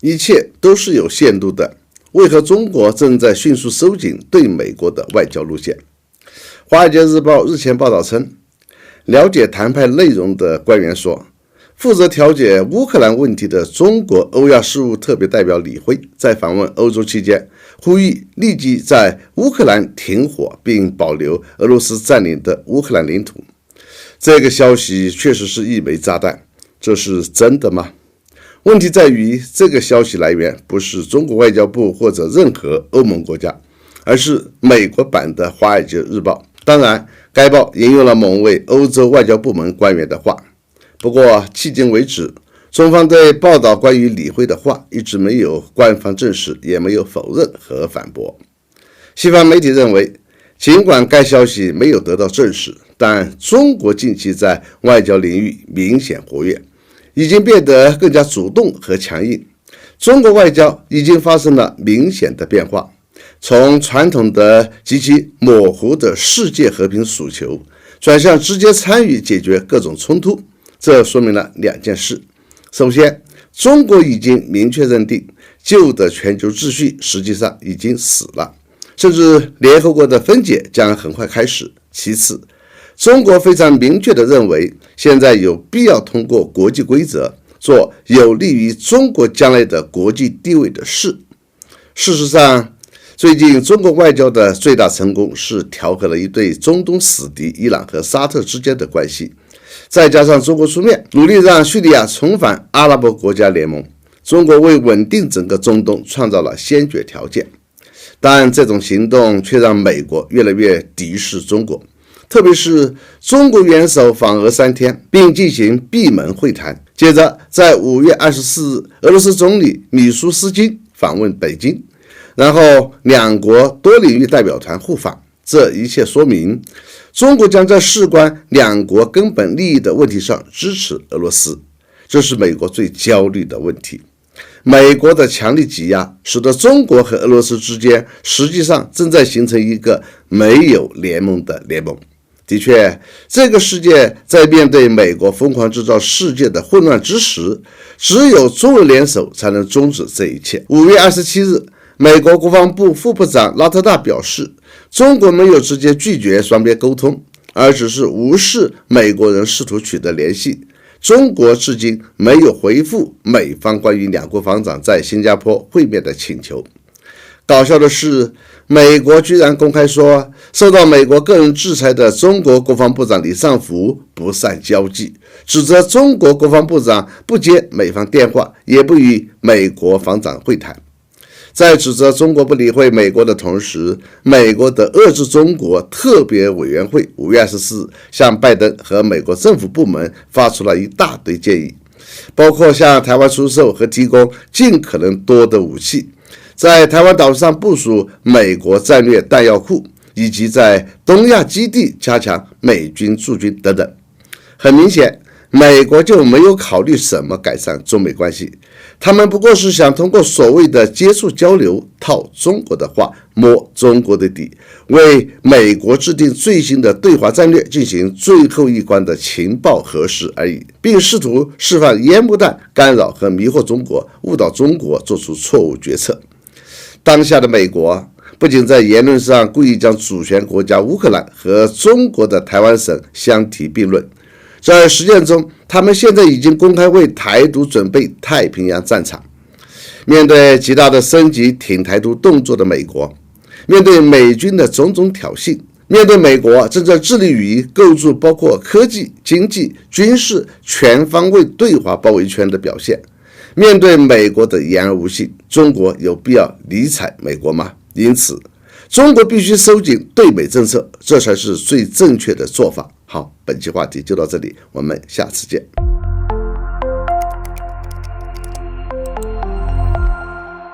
一切都是有限度的。为何中国正在迅速收紧对美国的外交路线？华尔街日报日前报道称，了解谈判内容的官员说，负责调解乌克兰问题的中国欧亚事务特别代表李辉在访问欧洲期间，呼吁立即在乌克兰停火，并保留俄罗斯占领的乌克兰领土。这个消息确实是一枚炸弹，这是真的吗？问题在于，这个消息来源不是中国外交部或者任何欧盟国家，而是美国版的《华尔街日报》。当然，该报引用了某位欧洲外交部门官员的话。不过，迄今为止，中方对报道关于李辉的话一直没有官方证实，也没有否认和反驳。西方媒体认为，尽管该消息没有得到证实，但中国近期在外交领域明显活跃，已经变得更加主动和强硬。中国外交已经发生了明显的变化，从传统的极其模糊的世界和平诉求，转向直接参与解决各种冲突。这说明了两件事：首先，中国已经明确认定旧的全球秩序实际上已经死了，甚至联合国的分解将很快开始。其次，中国非常明确地认为，现在有必要通过国际规则做有利于中国将来的国际地位的事。事实上，最近中国外交的最大成功是调和了一对中东死敌伊朗和沙特之间的关系，再加上中国出面努力让叙利亚重返阿拉伯国家联盟，中国为稳定整个中东创造了先决条件。但这种行动却让美国越来越敌视中国，特别是中国元首访俄3天，并进行闭门会谈。接着，在5月24日，俄罗斯总理米舒斯金访问北京，然后两国多领域代表团互访。这一切说明，中国将在事关两国根本利益的问题上支持俄罗斯，这是美国最焦虑的问题。美国的强力挤压使得中国和俄罗斯之间实际上正在形成一个没有联盟的联盟。的确，这个世界在面对美国疯狂制造世界的混乱之时，只有中俄联手才能终止这一切。5月27日，美国国防部副部长拉特纳表示，中国没有直接拒绝双边沟通，而只是无视美国人试图取得联系。中国至今没有回复美方关于两国防长在新加坡会面的请求。搞笑的是，美国居然公开说，受到美国个人制裁的中国国防部长李尚福不善交际，指责中国国防部长不接美方电话，也不与美国防长会谈。在指责中国不理会美国的同时，美国的遏制中国特别委员会5月24日向拜登和美国政府部门发出了一大堆建议，包括向台湾出售和提供尽可能多的武器，在台湾岛上部署美国战略弹药库，以及在东亚基地加强美军驻军等等。很明显，美国就没有考虑什么改善中美关系，他们不过是想通过所谓的接触交流，套中国的话，摸中国的底，为美国制定最新的对华战略进行最后一关的情报核实而已，并试图释放烟幕弹，干扰和迷惑中国，误导中国做出错误决策。当下的美国不仅在言论上故意将主权国家乌克兰和中国的台湾省相提并论，在实践中，他们现在已经公开为台独准备太平洋战场。面对极大的升级挺台独动作的美国，面对美军的种种挑衅，面对美国正在致力于构筑包括科技、经济、军事全方位对华包围圈的表现，面对美国的言而无信，中国有必要理睬美国吗？因此，中国必须收紧对美政策，这才是最正确的做法。好，本期话题就到这里，我们下次见。